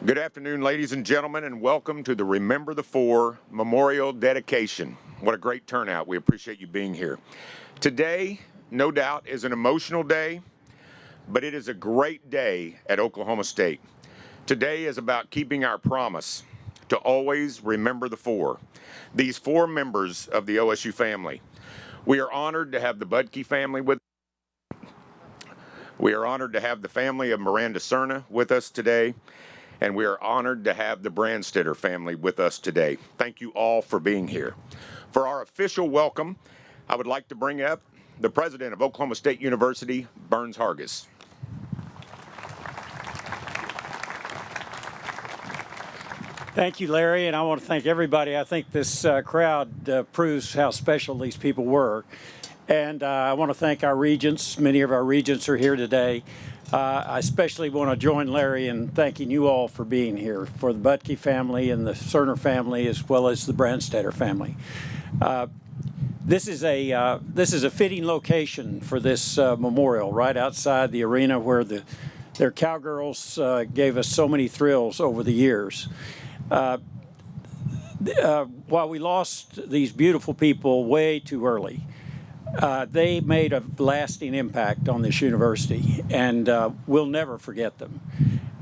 Good afternoon, ladies and gentlemen, and welcome to the Remember the Four Memorial Dedication. What a great turnout. We appreciate you being here. Today, no doubt, is an emotional day, but it is a great day at Oklahoma State. Today is about keeping our promise to always remember the four. These four members of the OSU family. We are honored to have the Budke family with us. We are honored to have the family of Miranda Cerna with us today. And we are honored to have the Brandstetter family with us today. Thank you all for being here. For our official welcome, I would like to bring up the president of Oklahoma State University, Burns Hargis. Thank you, Larry, and I want to thank everybody. I think this crowd proves how special these people were. And I want to thank our regents. Many of our regents are here today. I especially want to join Larry in thanking you all for being here, for the Budke family and the Cerner family, as well as the Brandstetter family. This is a fitting location for this memorial, right outside the arena where their cowgirls gave us so many thrills over the years. While we lost these beautiful people way too early, they made a lasting impact on this university, and we'll never forget them.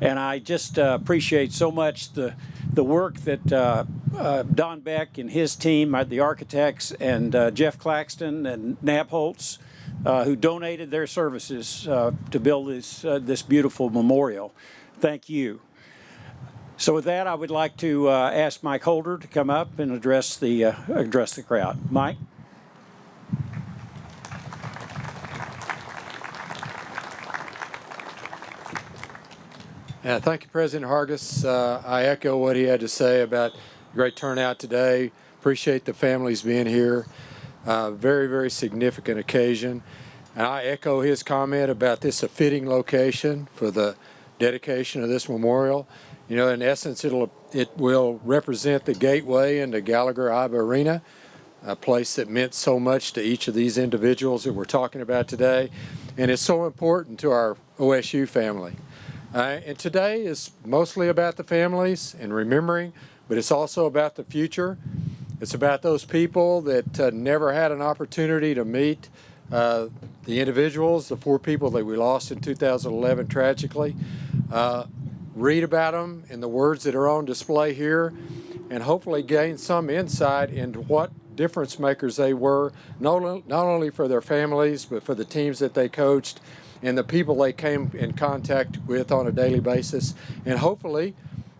And I just appreciate so much the work that Don Beck and his team, the architects, and Jeff Claxton and Nab Holtz, who donated their services to build this beautiful memorial. Thank you. So with that, I would like to ask Mike Holder to come up and address the crowd. Mike? Thank you, President Hargis. I echo what he had to say about great turnout today. Appreciate the families being here. Very, very significant occasion. And I echo his comment about this a fitting location for the dedication of this memorial. You know, in essence, it will represent the gateway into Gallagher-Iba Arena, a place that meant so much to each of these individuals that we're talking about today. And it's so important to our OSU family. And today is mostly about the families and remembering, but it's also about the future. It's about those people that never had an opportunity to meet the individuals, the four people that we lost in 2011 tragically. Read about them in the words that are on display here, and hopefully gain some insight into what difference makers they were, not only for their families, but for the teams that they coached and the people they came in contact with on a daily basis. And hopefully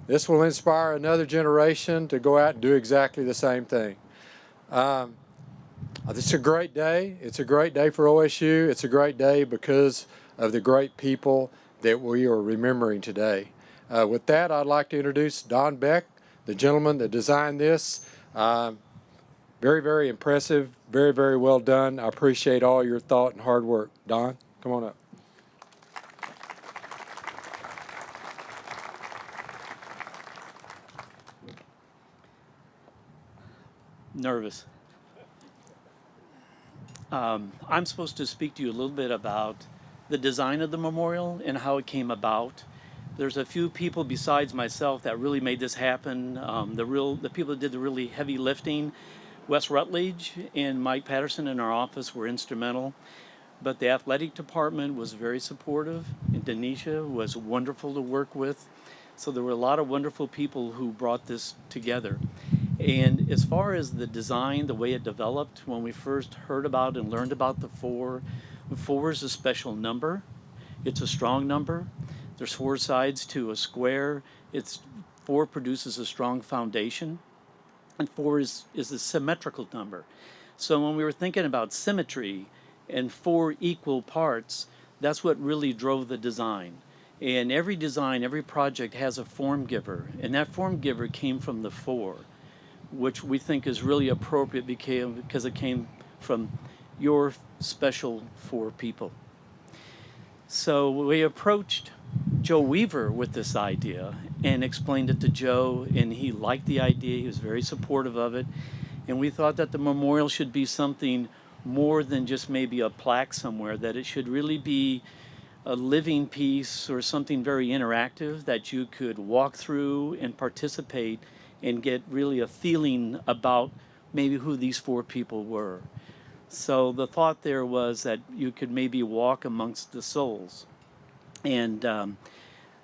this will inspire another generation to go out and do exactly the same thing. It's a great day. It's a great day for OSU. It's a great day because of the great people that we are remembering today. With that, I'd like to introduce Don Beck, the gentleman that designed this. Very, very impressive. Very, very well done. I appreciate all your thought and hard work. Don, come on up. Nervous. I'm supposed to speak to you a little bit about the design of the memorial and how it came about. There's a few people besides myself that really made this happen. The people that did the really heavy lifting, Wes Rutledge and Mike Patterson in our office were instrumental. But the athletic department was very supportive, and Denisha was wonderful to work with. So there were a lot of wonderful people who brought this together. And as far as the design, the way it developed, when we first heard about and learned about the four is a special number. It's a strong number. There's four sides to a square. Four produces a strong foundation, and four is a symmetrical number. So when we were thinking about symmetry and four equal parts, that's what really drove the design. And every design, every project has a form giver, and that form giver came from the four, which we think is really appropriate because it came from your special four people. So we approached Joe Weaver with this idea and explained it to Joe, and he liked the idea. He was very supportive of it. And we thought that the memorial should be something more than just maybe a plaque somewhere, that it should really be a living piece or something very interactive that you could walk through and participate and get really a feeling about maybe who these four people were. So the thought there was that you could maybe walk amongst the souls. And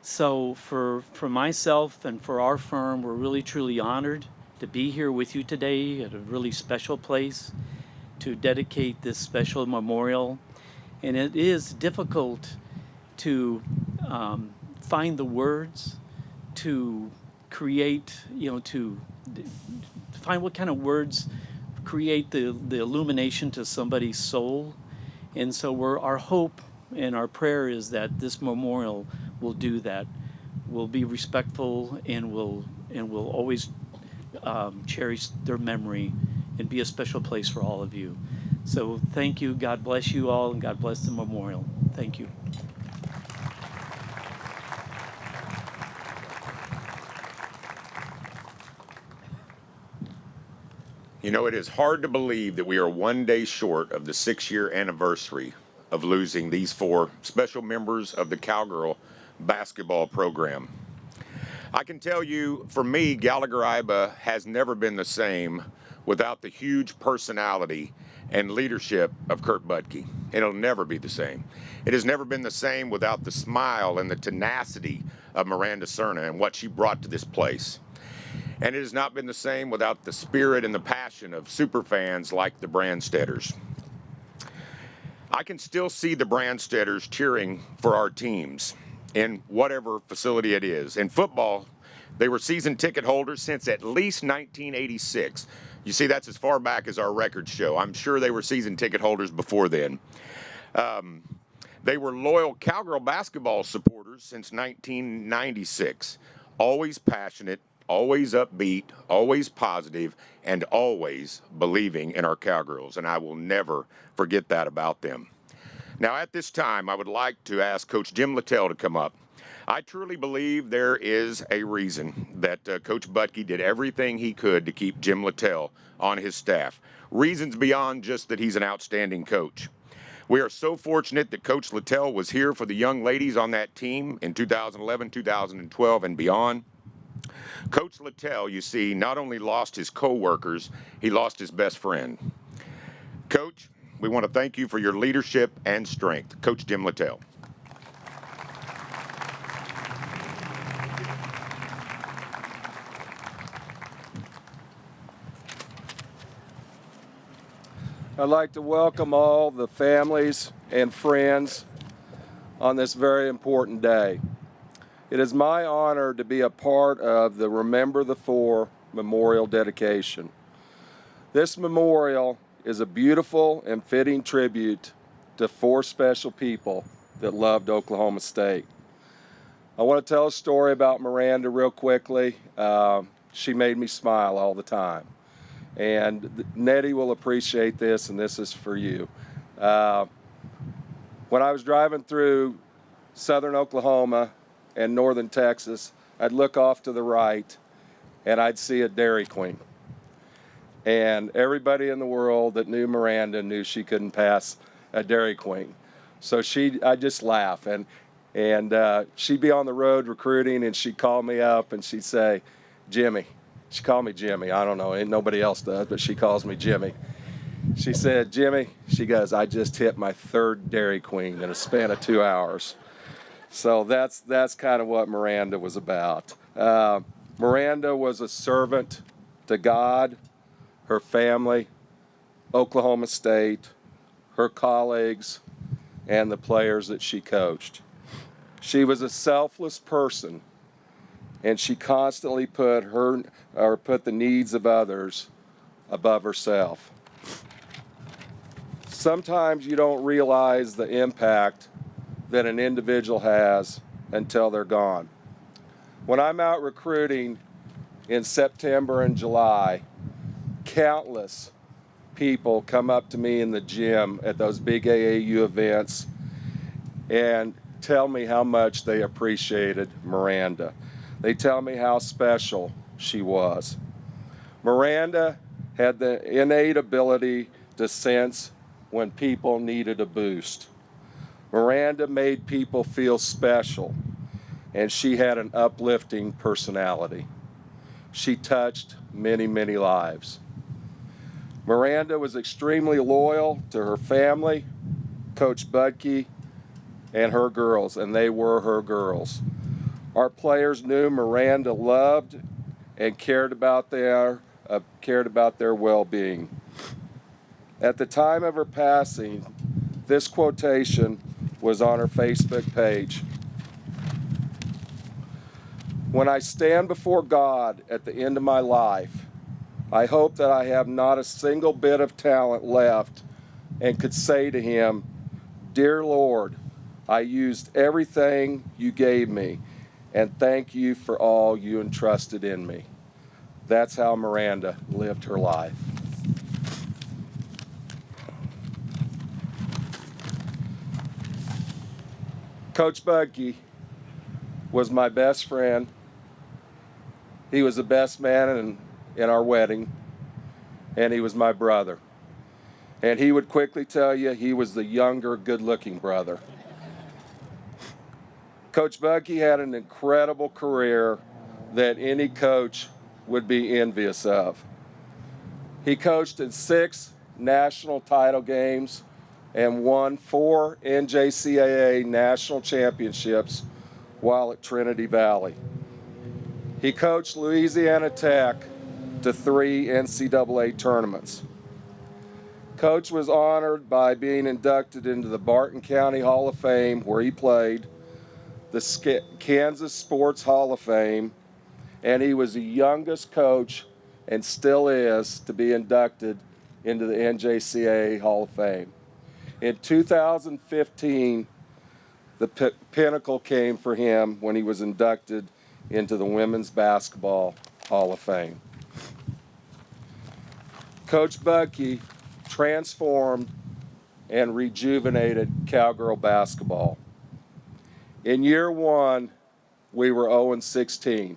so for myself and for our firm, we're really truly honored to be here with you today at a really special place to dedicate this special memorial. And it is difficult to find the words to create, to find what kind of words create the illumination to somebody's soul. And so our hope and our prayer is that this memorial will do that. We'll be respectful and we'll always cherish their memory and be a special place for all of you. So thank you. God bless you all, and God bless the memorial. Thank you. You know, it is hard to believe that we are one day short of the 6-year anniversary of losing these four special members of the Cowgirl basketball program. I can tell you, for me, Gallagher-Iba has never been the same without the huge personality and leadership of Kurt Budke. It'll never be the same. It has never been the same without the smile and the tenacity of Miranda Cerna and what she brought to this place. And it has not been the same without the spirit and the passion of superfans like the Brandstetters. I can still see the Brandstetters cheering for our teams in whatever facility it is. In football, they were season ticket holders since at least 1986. You see, that's as far back as our records show. I'm sure they were season ticket holders before then. They were loyal Cowgirl basketball supporters since 1996. Always passionate, always upbeat, always positive, and always believing in our Cowgirls. And I will never forget that about them. Now, at this time, I would like to ask Coach Jim Littell to come up. I truly believe there is a reason that Coach Budke did everything he could to keep Jim Littell on his staff. Reasons beyond just that he's an outstanding coach. We are so fortunate that Coach Littell was here for the young ladies on that team in 2011, 2012, and beyond. Coach Littell, you see, not only lost his co-workers, he lost his best friend. Coach, we want to thank you for your leadership and strength. Coach Jim Littell. I'd like to welcome all the families and friends on this very important day. It is my honor to be a part of the Remember the Four memorial dedication. This memorial is a beautiful and fitting tribute to four special people that loved Oklahoma State. I want to tell a story about Miranda real quickly. She made me smile all the time. And Nettie will appreciate this, and this is for you. When I was driving through southern Oklahoma and northern Texas, I'd look off to the right, and I'd see a Dairy Queen. And everybody in the world that knew Miranda knew she couldn't pass a Dairy Queen. So I'd just laugh, and she'd be on the road recruiting, and she'd call me up, and she'd say, Jimmy. She called me Jimmy. I don't know, ain't nobody else does, but she calls me Jimmy. She said, Jimmy, she goes, I just hit my third Dairy Queen in a span of 2 hours. So that's kind of what Miranda was about. Miranda was a servant to God, her family, Oklahoma State, her colleagues, and the players that she coached. She was a selfless person, and she constantly put the needs of others above herself. Sometimes you don't realize the impact that an individual has until they're gone. When I'm out recruiting in September and July, countless people come up to me in the gym at those big AAU events and tell me how much they appreciated Miranda. They tell me how special she was. Miranda had the innate ability to sense when people needed a boost. Miranda made people feel special, and she had an uplifting personality. She touched many, many lives. Miranda was extremely loyal to her family, Coach Budke, and her girls, and they were her girls. Our players knew Miranda loved and cared about their well-being. At the time of her passing, this quotation was on her Facebook page. "When I stand before God at the end of my life, I hope that I have not a single bit of talent left and could say to him, 'Dear Lord, I used everything you gave me, and thank you for all you entrusted in me.'" That's how Miranda lived her life. Coach Budke was my best friend. He was the best man in our wedding, and he was my brother. And he would quickly tell you he was the younger, good-looking brother. Coach Budke had an incredible career that any coach would be envious of. He coached in 6 national title games and won 4 NJCAA national championships while at Trinity Valley. He coached Louisiana Tech to 3 NCAA tournaments. Coach was honored by being inducted into the Barton County Hall of Fame, where he played, the Kansas Sports Hall of Fame, and he was the youngest coach, and still is, to be inducted into the NJCAA Hall of Fame. In 2015, the pinnacle came for him when he was inducted into the Women's Basketball Hall of Fame. Coach Budke transformed and rejuvenated Cowgirl basketball. In year 1, we were 0-16.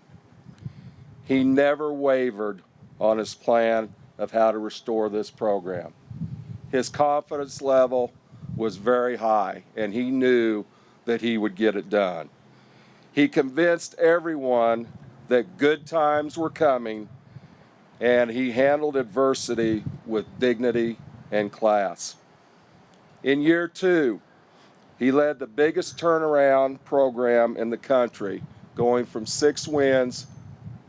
He never wavered on his plan of how to restore this program. His confidence level was very high, and he knew that he would get it done. He convinced everyone that good times were coming, and he handled adversity with dignity and class. In year 2, he led the biggest turnaround program in the country, going from 6 wins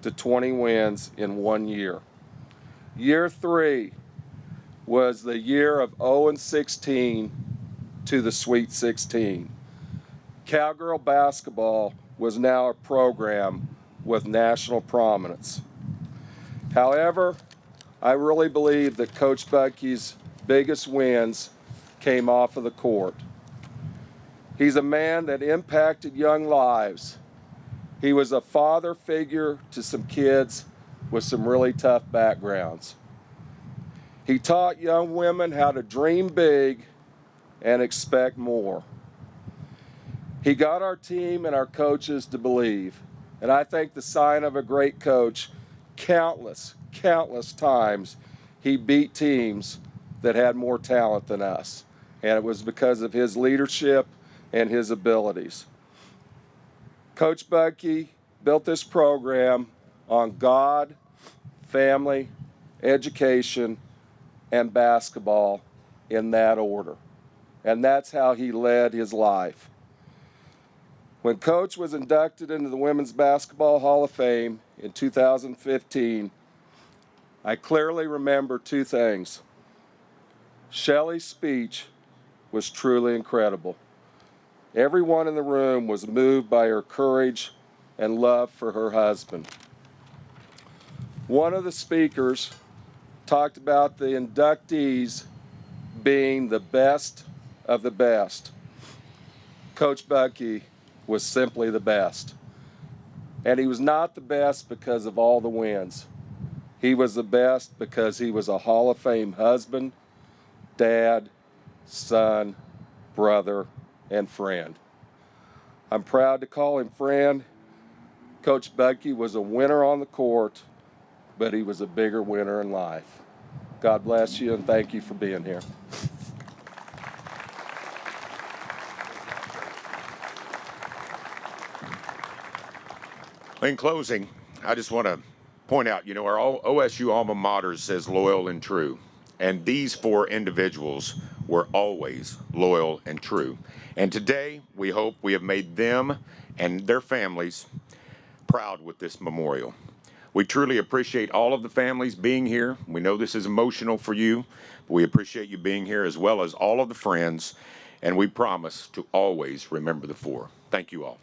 to 20 wins in 1 year. Year 3 was the year of 0-16 to the Sweet 16. Cowgirl basketball was now a program with national prominence. However, I really believe that Coach Budke's biggest wins came off of the court. He's a man that impacted young lives. He was a father figure to some kids with some really tough backgrounds. He taught young women how to dream big and expect more. He got our team and our coaches to believe, and I think the sign of a great coach, countless times he beat teams that had more talent than us, and it was because of his leadership and his abilities. Coach Budke built this program on God, family, education, and basketball in that order. And that's how he led his life. When Coach was inducted into the Women's Basketball Hall of Fame in 2015, I clearly remember 2 things. Shelley's speech was truly incredible. Everyone in the room was moved by her courage and love for her husband. One of the speakers talked about the inductees being the best of the best. Coach Budke was simply the best. And he was not the best because of all the wins. He was the best because he was a Hall of Fame husband, dad, son, brother, and friend. I'm proud to call him friend. Coach Budke was a winner on the court, but he was a bigger winner in life. God bless you, and thank you for being here. In closing, I just want to point out, our OSU alma mater says loyal and true. And these four individuals were always loyal and true. And today, we hope we have made them and their families proud with this memorial. We truly appreciate all of the families being here. We know this is emotional for you, but we appreciate you being here as well as all of the friends. And we promise to always remember the four. Thank you all.